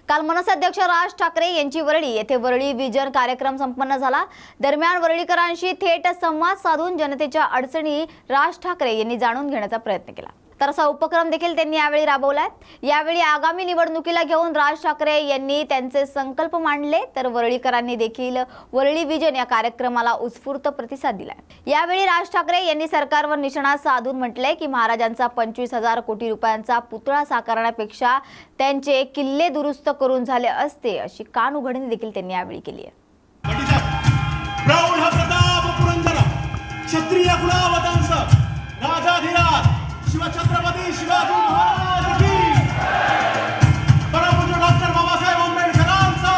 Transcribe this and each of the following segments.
काल मनसे अध्यक्ष राज ठाकरे यांची वरळी येथे वरळी विजन कार्यक्रम संपन्न झाला। दरम्यान वरळीकरांशी थेट संवाद साधून जनतेच्या अडचणी राज ठाकरे यांनी जाणून घेण्याचा प्रयत्न केला। तर असा उपक्रम देखील त्यांनी यावेळी राबवलाय। यावेळी आगामी निवडणुकीला घेऊन राज ठाकरे यांनी त्यांचे संकल्प मांडले, तर वरळीकरांनी देखील वरळी विजन या कार्यक्रमाला उत्स्फूर्त प्रतिसाद दिलाय। यावेळी राज ठाकरे यांनी सरकारवर निशाणा साधून म्हटले की महाराजांचा 25,000 कोटी रुपयांचा पुतळा साकारण्यापेक्षा त्यांचे किल्ले दुरुस्त करून झाले असते, अशी कानउघडणी देखील त्यांनी यावेळी केली आहे। क्षत्रिय कुलावतंस राजाधिराज शिवछत्रपती शिवाजी महाराज की परमपूज्य डॉक्टर बाबासाहेब आंबेडकरांचा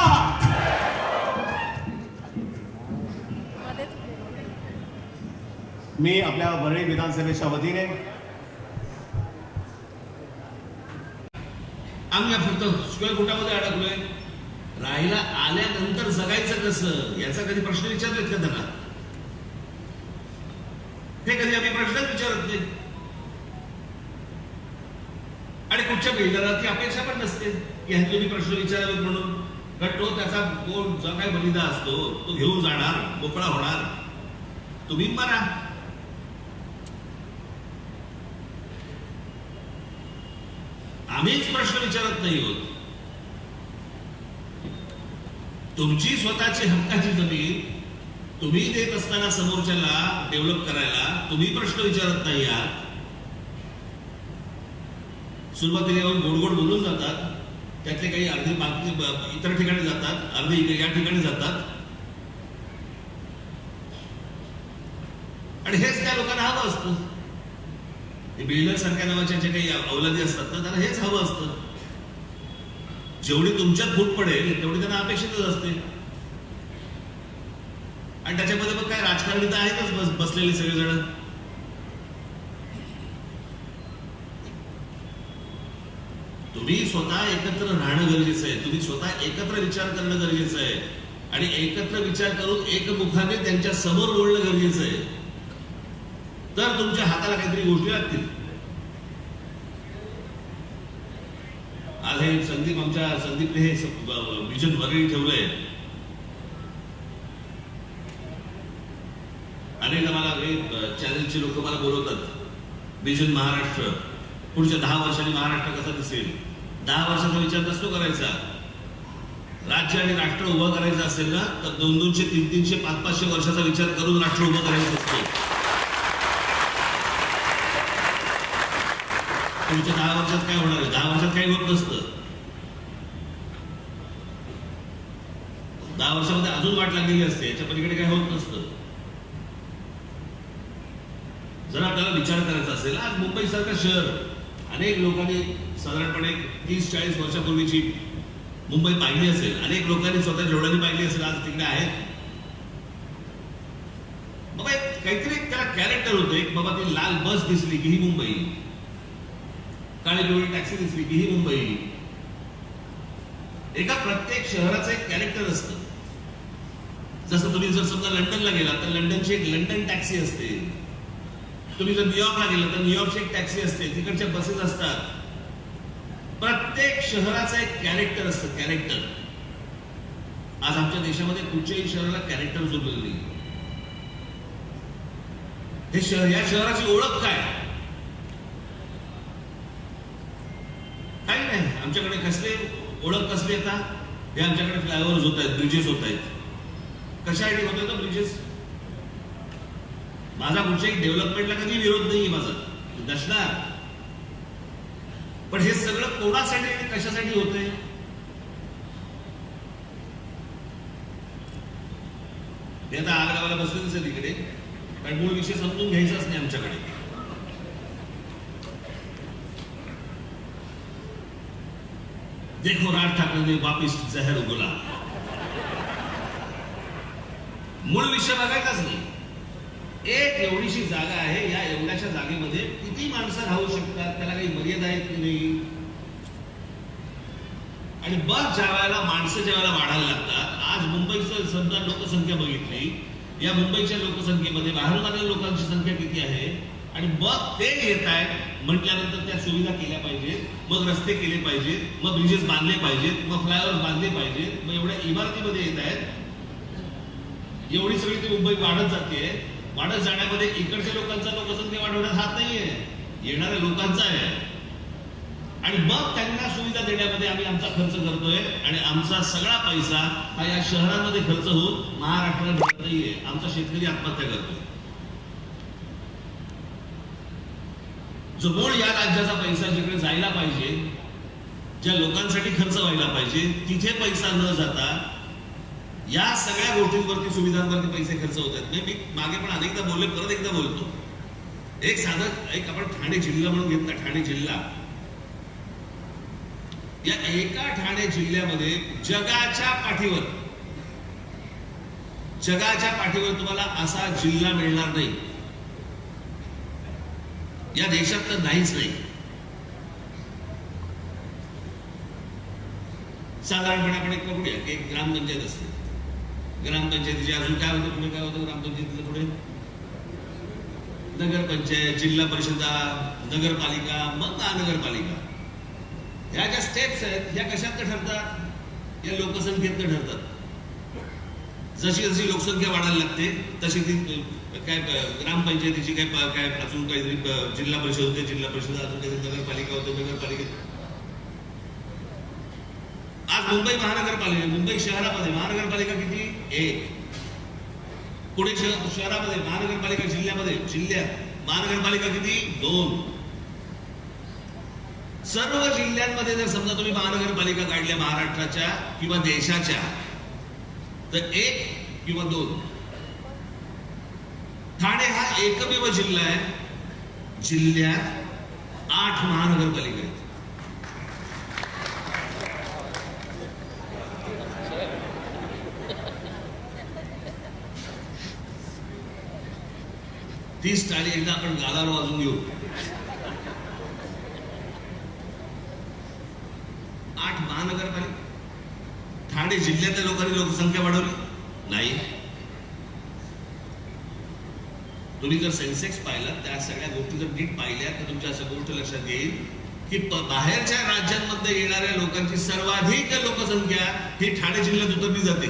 मी आपल्या वरळी विधानसभेच्या वतीने आम्ही फक्त स्क्वेअर फुटामध्ये अडकलोय। राहिला आल्यानंतर जगायचं कसं याचा कधी प्रश्न विचारलेत का त्यांना? हे कधी आम्ही प्रश्नच विचारत नाही आणि कुठच्या बिल्डरला ती अपेक्षा पण नसते की ह्यांनी तुम्ही प्रश्न विचारावेत म्हणून, कारण तो त्याचा जो काही बलिदा असतो तो घेऊन जाणार, मोकळा होणार, तुम्ही मारा। आम्हीच प्रश्न विचारत नाही होत। तुमची स्वतःची हक्काची जमीन तुम्ही देत असताना समोरच्याला डेव्हलप करायला तुम्ही प्रश्न विचारत नाही आहात। सुरुवातीला येऊन गोड गोड बोलून जातात, त्यातले काही अर्धे इतर ठिकाणी जातात, अर्धे या ठिकाणी जातात आणि हेच त्या लोकांना हवं असतं। बिल्डर सारख्या नावाच्या जे काही अवलादी असतात ना, त्यांना हेच हवं असतं। जेवढी तुमच्यात फूट पडेल तेवढी त्यांना अपेक्षितच असते आणि त्याच्यामध्ये मग काय राजकारणी तर आहेतच बसलेले सगळेजण। तुम्ही स्वतः एकत्र राहणं गरजेचं आहे, तुम्ही स्वतः एकत्र विचार करणं गरजेचं आहे आणि एकत्र विचार करून एकमुखाने त्यांच्या समोर बोलणं गरजेचं आहे, तर तुमच्या हाताला काहीतरी गोष्टी लागतील। आज हे संदीपने हे विजन वरळी ठेवलंय। अनेकदा मला चॅनलचे लोक मला बोलवतात विजन महाराष्ट्र, पुढच्या 10 वर्षांनी महाराष्ट्र कसा दिसेल। 10 वर्षाचा विचार नसतो करायचा। राज्य आणि राष्ट्र उभं करायचं असेल ना तर 200, 300, 500 वर्षाचा विचार करून राष्ट्र उभं करायचं असतं। पुढच्या 10 वर्षात काय होणार आहे? 10 वर्षात काही होत नसतं। 10 वर्षामध्ये अजून वाट लागलेली असते, याच्या पलीकडे काय होत नसतं। जर आपल्याला विचार करायचा असेल, आज मुंबई सारखं शहर अनेक लोकांनी साधारणपणे 30-40 वर्षापूर्वीची मुंबई पाहिली असेल, अनेक लोकांनी स्वतः डोळ्यांनी पाहिली असेल, आज तिकडे आहेत। बाबा काहीतरी त्याला कॅरेक्टर होतं एक, बाबा ती लाल बस दिसली की ही मुंबई, काळी पिवळी टॅक्सी दिसली की ही मुंबई। एका प्रत्येक शहराचं एक कॅरेक्टर असतं। जसं तुम्ही जर समजा लंडनला गेला तर लंडनची एक लंडन टॅक्सी असते, तुम्ही जर न्यूयॉर्कला गेला तर न्यूयॉर्कची एक टॅक्सी असते, तिकडच्या बसेस असतात। प्रत्येक शहराचं एक कॅरेक्टर असतं, कॅरेक्टर। आज आमच्या देशामध्ये कुठच्याही शहराला कॅरेक्टर जोडलेलं नाही। हे शहर, या शहराची ओळख काय? काही नाही। आमच्याकडे कसले ओळख कसली आता? हे आमच्याकडे फ्लायओव्हर्स होत आहेत, ब्रिजेस होत आहेत। कशासाठी होत आहेत ब्रिजेस? माझा कुठच्याही डेव्हलपमेंटला कधी विरोध नाहीये माझा, नसणार, पण हे सगळं कोणासाठी आणि कशासाठी होतंय? हे आता आगगावाला बसलेच आहे तिकडे, कारण मूळ विषय समजून घ्यायचाच नाही आमच्याकडे। देखो राज ठाकरे ने वापिस जहर उगला। मूळ विषय बघायचाच नाही। एक एवढीशी जागा आहे, या एवढ्याशा जागेमध्ये किती माणसं राहू शकतात, त्याला काही मर्यादा आहेत की नाही? आणि बस ज्या वेळेला माणसं ज्या वेळेला वाढायला लागतात, आज मुंबईचं समजा लोकसंख्या बघितली, या मुंबईच्या लोकसंख्येमध्ये बाहेरून आलेल्या लोकांची संख्या किती आहे? आणि मग ते येत आहेत म्हटल्यानंतर त्या सुविधा केल्या पाहिजेत, मग रस्ते केले पाहिजेत, मग ब्रिजेस बांधले पाहिजेत, मग फ्लायओव्हर बांधले पाहिजेत, मग एवढ्या इमारतीमध्ये येत आहेत. एवढी सगळी ती मुंबई वाढत जाते. वाढत जाण्यामध्ये इकडच्या लोकांचा लोकसंख्या वाढवण्यात हात नाहीये, येणाऱ्या लोकांचा आहे. आणि मग त्यांना सुविधा देण्यामध्ये आम्ही आमचा खर्च करतोय आणि आमचा सगळा पैसा हा या शहरांमध्ये खर्च होऊन महाराष्ट्राला मिळत नाहीये. आमचा शेतकरी आत्महत्या करतोय. जो मूळ या राज्याचा पैसा जिकडे जायला पाहिजे, ज्या लोकांसाठी खर्च व्हायला पाहिजे, तिथे पैसा न जाता या सगळ्या गोष्टींवरती, सुविधांवरती पैसे खर्च होत आहेत. मी मागे पण अनेकदा बोलले, परत एकदा बोलतो. एक साधं एक आपण ठाणे जिल्हा म्हणून घेतला. ठाणे जिल्हा, या एका ठाणे जिल्ह्यामध्ये जगाच्या पाठीवर तुम्हाला असा जिल्हा मिळणार नाही. या देशात तर नाहीच नाही. साधारणपणे आपण एक पकडूया की एक ग्रामपंचायत असते. ग्रामपंचायतीचे अजून काय होतं, पुढे काय होतं ग्रामपंचायतीचं पुढे? नगरपंचायत, जिल्हा परिषदा, नगरपालिका, मग महानगरपालिका. ह्या ज्या स्टेप्स आहेत ह्या कशात ठरतात? या लोकसंख्येत ठरतात. जशी जशी लोकसंख्या वाढायला लागते तशी ती काय ग्रामपंचायतीची काय अजून काहीतरी जिल्हा परिषद होते, जिल्हा परिषद अजून काहीतरी नगरपालिका होते, नगरपालिकेत. आज मुंबई महानगरपालिका, मुंबई शहरामध्ये महानगरपालिका किती? 1. पुणे शहरामध्ये महानगरपालिका, जिल्ह्यात महानगरपालिका किती? 2. सर्व जिल्ह्यांमध्ये जर समजा तुम्ही महानगरपालिका काढल्या महाराष्ट्राच्या किंवा देशाच्या, तर 1 किंवा 2. ठाणे हा एकमेव जिल्हा आहे जिल्ह्यात 8 महानगरपालिका आहेत. तीच टाळी एकदा आपण गालावर वाजून घेऊ. 8 महानगरपालिका. ठाणे जिल्ह्यातल्या लोकांनी लोकसंख्या वाढवली नाही. तुम्ही जर सेन्सेक्स पाहिला, त्या सगळ्या गोष्टी जर नीट पाहिल्या तर तुमच्या अशा गोष्ट लक्षात येईल की बाहेरच्या राज्यांमध्ये येणाऱ्या लोकांची सर्वाधिक लोकसंख्या ही ठाणे जिल्ह्यात उतरली जाते.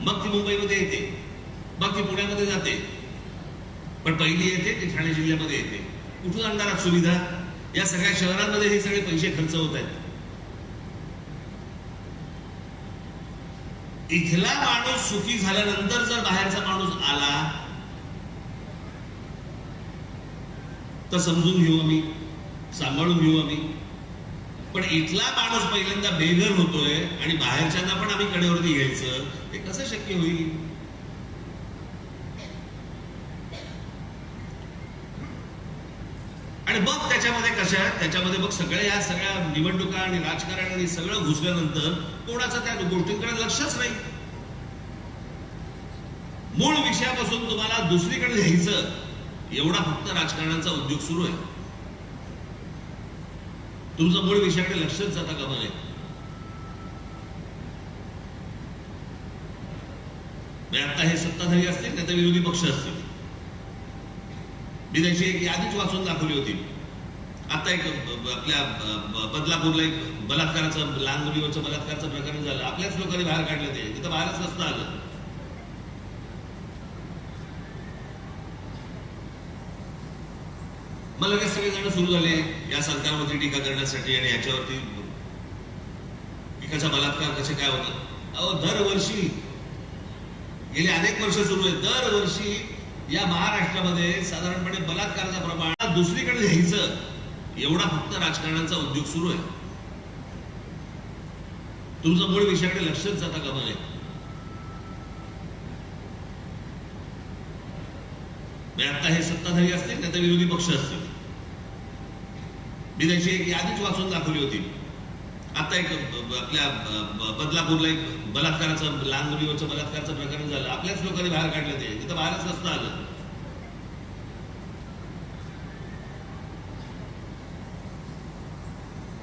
मग ती मुंबईमध्ये येते, मग ती पुण्यामध्ये जाते, पण पहिली येते ती ठाणे जिल्ह्यामध्ये येते. कुठून आणणार सुविधा? या सगळ्या शहरांमध्ये हे सगळे पैसे खर्च होत आहेत. इथला माणूस सुखी झाल्यानंतर जर बाहेरचा माणूस आला तर समजून घेऊ आम्ही, सांभाळून घेऊ आम्ही. पण इथला माणूस पहिल्यांदा बेघर होतोय आणि बाहेरच्यांना पण आम्ही कडेवरती घ्यायचं, हे कसं शक्य होईल? आणि मग त्याच्यामध्ये मग सगळ्या निवडणुका आणि राजकारण आणि सगळं घुसल्यानंतर कोणाचं त्या गोष्टींकडे लक्षच नाही. मूळ विषयापासून तुम्हाला दुसरीकडे घ्यायचं एवढा फक्त राजकारणाचा उद्योग सुरू आहे. तुमचं मूळ विषयाकडे लक्षच जाता कामा नये. आता हे सत्ताधारी असतील नाही तर विरोधी पक्ष असतील. मी त्याची एक यादीच वाचून दाखवली होती. आता एक आपल्या बदलापूरला एक बलात्काराचं, लहान मुलीवरचं बलात्काराचं प्रकरण झालं. आपल्याच लोकांनी बाहेर काढलं. ते तिथं बाहेरच नसतं आलं. मग लगेच सगळे जण सुरू झाले या सरकारवरती टीका करण्यासाठी आणि याच्यावरती पिकाचा बलात्कार कसे काय होतं. अहो, दरवर्षी गेले अनेक वर्ष सुरू आहे. दरवर्षी या महाराष्ट्रामध्ये साधारणपणे बलात्काराचं प्रमाण दुसरीकडे घ्यायचं एवढा फक्त राजकारणाचा उद्योग सुरू आहे. तुमचं मूळ विषयाकडे लक्षच जाता कामा नये. आता हे सत्ताधारी असतील नाही तर विरोधी पक्ष असतील. मी त्याची एक यादीच वाचून दाखवली होती. आता एक आपल्या बदलापूरला एक बलात्काराचं, लहान मुलीवरचं बलात्काराचं प्रकरण झालं. आपल्याच लोकांनी बाहेर काढलं. ते तिथं बाहेरच नसतं आलं.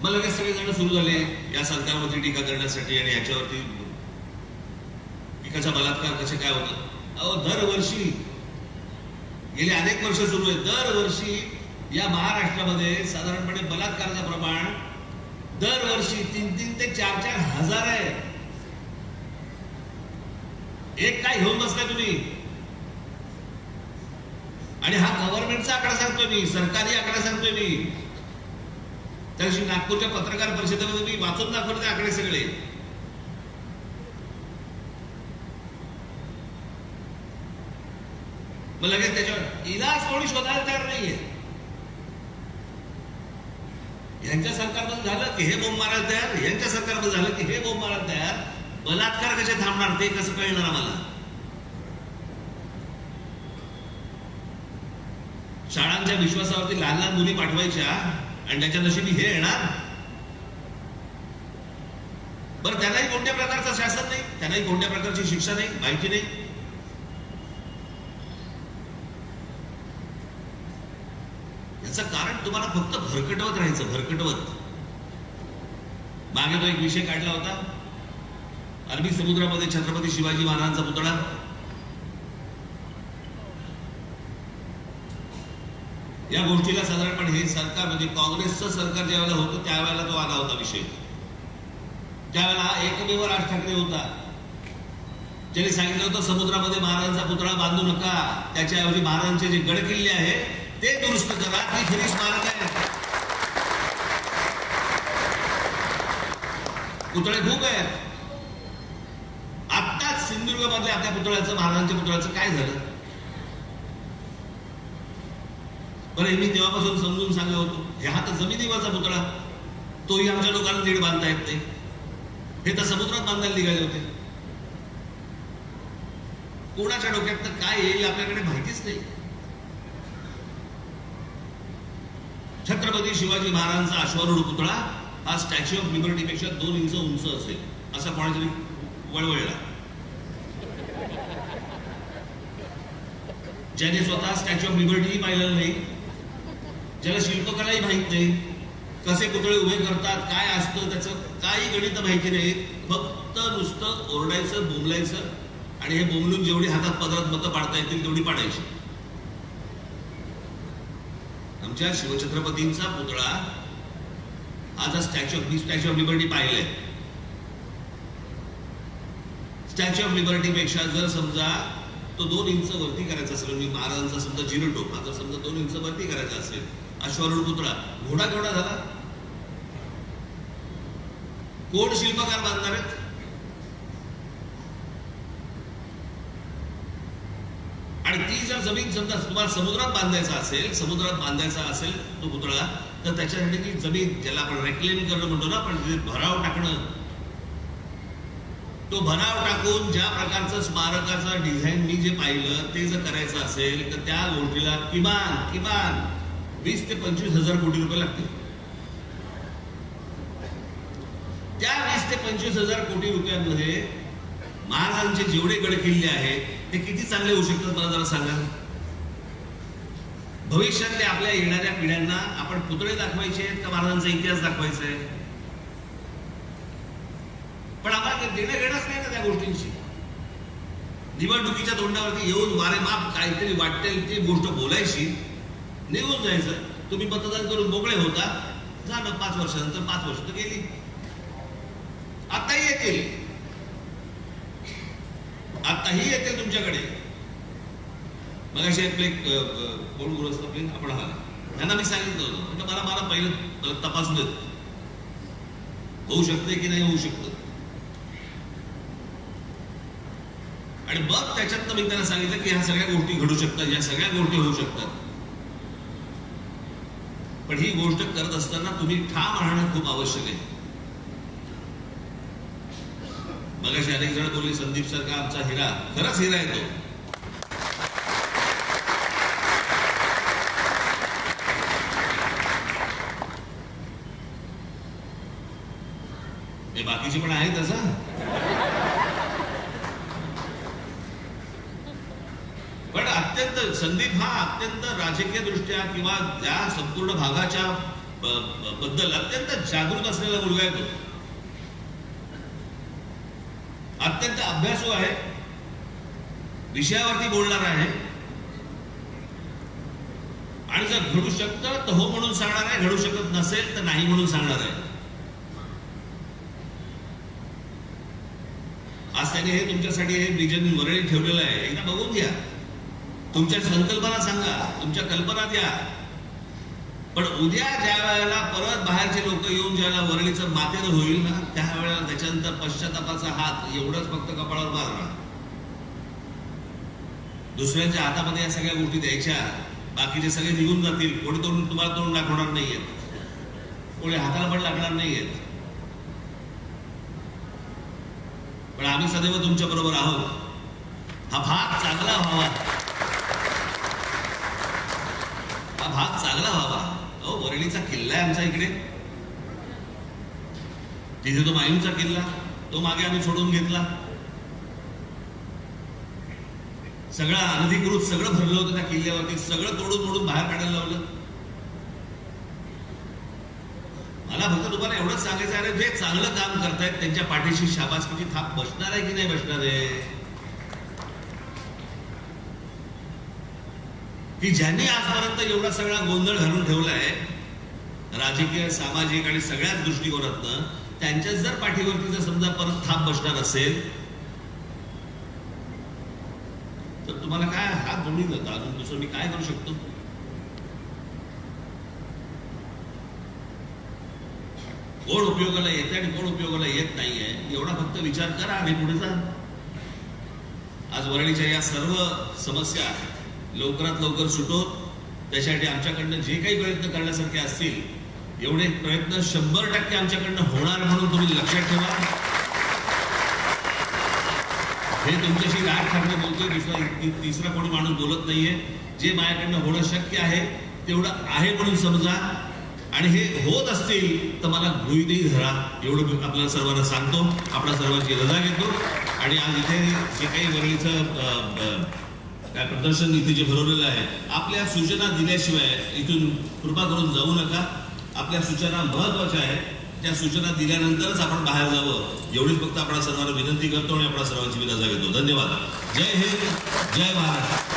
मग लगेच सगळे जण सुरू झाले या सरकारवरती टीका करण्यासाठी आणि याच्यावरती पिकाचा बलात्कार कसे काय होतं. अहो, दरवर्षी गेले अनेक वर्ष सुरू आहे. दरवर्षी या महाराष्ट्रामध्ये साधारणपणे बलात्काराचं प्रमाण दरवर्षी 3,000 ते 4,000 हजार आहे. एक काय घेऊन बसलाय तुम्ही? आणि हा गव्हर्नमेंटचा आकडा सांगतोय मी, सरकारी आकडा सांगतोय मी. त्या दिवशी नागपूरच्या पत्रकार परिषदेमध्ये मी वाचून दाखवले ते आकडे सगळे. मग लगेच त्याच्यावर इलाज कोणी शोधायला तयार नाहीये. यांच्या सरकारमध्ये झालं की हे बोंब मारायला तयार, यांच्या सरकारमध्ये झालं की हे बोंब मारायला तयार. बलात्कार कसे थांबणार ते कसं कळणार आम्हाला? शाळांच्या विश्वासावरती लहान लहान मुली पाठवायच्या आणि त्याच्या नशिबी हे येणार. बरं, त्यांनाही कोणत्या प्रकारचं शासन नाही, त्यांनाही कोणत्या प्रकारची शिक्षा नाही, माहिती नाही. याचं कारण तुम्हाला फक्त भरकटवत राहायचं, भरकटवत. मागे तो एक विषय काढला होता, अरबी समुद्रामध्ये छत्रपती शिवाजी महाराजांचा पुतळा. या गोष्टीला साधारणपणे हे सरकार म्हणजे काँग्रेसचं सरकार ज्या वेळेला होतं त्यावेळेला तो आला होता विषय. त्यावेळेला एकमेव राज ठाकरे होता ज्यांनी सांगितलं होतं समुद्रामध्ये महाराजांचा पुतळा बांधू नका, त्याच्याऐवजी महाराजांचे जे गड किल्ले आहे ते दुरुस्त करा, ती खरी स्मारक आहे. पुतळे खूप आहेत. आत्ताच सिंधुदुर्ग मधल्या आपल्या पुतळ्याचं, महाराजांच्या पुतळ्याचं काय झालं? बरं, मी तेव्हापासून समजून सांगत होतो, हे हा तर जमिनीवरचा पुतळा, तोही आमच्या लोकांना नीट बांधता येत नाही. हे तर समुद्रात बांधायला निघाले होते. कोणाच्या डोक्यात तर काय येईल आपल्याकडे माहितीच नाही. छत्रपती शिवाजी महाराजांचा अश्वारूढ पुतळा हा स्टॅच्यू ऑफ लिबर्टी पेक्षा 2 इंच उंच असेल, असा कोणातरी वळवळला. ज्याने स्वतः स्टॅच्यू ऑफ लिबर्टी पाहिलेलं नाही, ज्याला शिल्पकलाही माहित नाही, कसे पुतळे उभे करतात, काय असतं त्याचं काही गणित माहिती नाही, फक्त नुसतं ओरडायचं, बोंबलायचं आणि हे बोंबलून जेवढी हातात पदरात मतं पाडता येतील तेवढी पाडायची. आमच्या शिवछत्रपतींचा पुतळा आज स्टॅच्यू ऑफ लिबर्टी पाहिलंय. स्टॅच्यू ऑफ लिबर्टी पेक्षा जर समजा तो 2 इंच वरती करायचा असेल, मी महाराजांचा समजा जिरटो, आता समजा 2 इंच वरती करायचा असेल, अश्वारूढ पुतळा, घोडा केवढा झाला? कोण शिल्पकार बांधणार आहेत? आणि ती जर जमीन समजा तुम्हाला समुद्रात बांधायचा असेल तो पुतळा, तर त्याच्यासाठी ती जमीन, ज्याला आपण रेक्लेम करणं म्हणतो ना आपण, भराव टाकणं, तो भराव टाकून ज्या प्रकारचं स्मारकाचं डिझाईन मी जे पाहिलं ते जर करायचं असेल तर त्या गोष्टीला किमान 20 ते 25 हजार कोटी रुपये लागतील. त्या 20 ते 25 हजार कोटी रुपयांमध्ये महाराजांचे जेवढे गड किल्ले आहेत ते किती चांगले होऊ शकतात मला जरा सांगा. भविष्यातल्या आपल्या येणाऱ्या पिढ्यांना आपण पुतळे दाखवायचे आहेत का महाराजांचा इतिहास दाखवायचा आहे? पण आम्हाला देणं घेणंच नाही ना त्या गोष्टींची. निवडणुकीच्या तोंडावरती येऊन वारे माप काहीतरी वाटेल ती गोष्ट बोलायची, निघून जायचं. तुम्ही मतदान करून मोकळे होता, झालं. 5 वर्षानंतर 5 वर्ष तर गेली, आताही येतील तुमच्याकडे. मग अशी आपले कोण गुरस्त आपण त्यांना मी सांगितलं होतं, मला पहिलं तपासू देत, होऊ शकते की नाही होऊ शकतं. आणि मग त्याच्यात मी त्यांना सांगितलं की ह्या सगळ्या गोष्टी घडू शकतात, या सगळ्या गोष्टी होऊ शकतात. पण ही गोष्ट करत असताना तुम्ही ठाम राहणं खूप आवश्यक आहे. मगाशी अनेक जण बोलले संदीप सारखा आमचा हिरा, खरंच हिरा आहे तो. हे बाकीचे पण आहेत तसं. पण अत्यंत संदीप हा अत्यंत राजकीय दृष्ट्या किंवा त्या संपूर्ण भागाच्या बद्दल अत्यंत जागृत असलेला मुलगा आहे तो. अत्यंत अभ्यासू आहे, विषयावरती बोलणार आहे. आणि जर घडू शकतं तर हो म्हणून सांगणार आहे, घडू शकत नसेल तर नाही म्हणून सांगणार आहे. आज त्याने हे तुमच्यासाठी हे विजन वरळी ठेवलेलं आहे, एकदा बघून घ्या. तुमच्या संकल्पना सांगा, तुमच्या कल्पना द्या. पण उद्या ज्या वेळेला परत बाहेरचे लोक येऊन ज्यावेळेला वरळीचं मातेर होईल ना, त्यावेळेला त्याच्यानंतर पश्चातापाचा हात एवढंच फक्त कपाळावर मारणार. दुसऱ्यांच्या हातामध्ये या सगळ्या गोष्टी द्यायच्या, बाकीचे सगळे निघून जातील. कोणी तुम्हाला तोंड दाखवणार नाहीयेत, कोणी हाताला पण लागणार नाहीयेत. पण आम्ही सदैव तुमच्या बरोबर आहोत. हा भाग चांगला व्हावा, हा भाग चांगला व्हावा. वरळीचा किल्ला आहे आमचा इकडे, तिथे तो माहीमचा किल्ला, तो मागे आम्ही सोडून घेतला. सगळं अनधिकृत सगळं भरलं होतं त्या किल्ल्यावरती, सगळं तोडून मोडून बाहेर काढायला लावलं. मला फक्त तुम्हाला एवढंच सांगायचं आहे, जे चांगलं काम करतायत त्यांच्या पाठीशी शाबासकीची थाप बसणार आहे की नाही बसणार आहे? की ज्यांनी आजपर्यंत एवढा सगळा गोंधळ घालून ठेवलाय राजकीय, सामाजिक आणि सगळ्याच दृष्टिकोनातनं, त्यांच्याच जर पाठीवरती जर समजा परत थाप बसणार असेल तर तुम्हाला काय हात जोडून जाता, अजून दुसरं मी काय करू शकतो? कोण उपयोगाला येते आणि कोण उपयोगाला येत नाहीये एवढा फक्त विचार करा आणि पुढे जा. आज वरळीच्या या सर्व समस्या लवकरात लवकर सुटोत, त्यासाठी आमच्याकडनं जे काही प्रयत्न करण्यासारखे असतील एवढे प्रयत्न 100% आमच्याकडनं होणार म्हणून तुम्ही लक्षात ठेवा. हे तुमच्याशी राग ठाकरे बोलतोय, तिसरा कोणी माणूस बोलत नाहीये. जे माझ्याकडनं होणं शक्य आहे तेवढं आहे म्हणून समजा, आणि हे होत असतील तर मला गृहीतही धरा, एवढं आपल्याला सर्वांना सांगतो. आपल्या सर्वांची रजा घेतो आणि आज इथे जे काही वरळीचं काय प्रदर्शन इथे जे भरवलेलं आहे, आपल्या सूचना दिल्याशिवाय इथून कृपा करून जाऊ नका. आपल्या सूचना महत्वाच्या आहेत, त्या सूचना दिल्यानंतरच आपण बाहेर जावं एवढीच फक्त आपल्या सर्वांना विनंती करतो आणि आपल्या सर्वांची रजा घेतो. धन्यवाद. जय हिंद, जय महाराष्ट्र.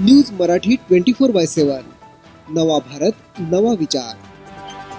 न्यूज मराठी 24/7, नवा भारत नवा विचार.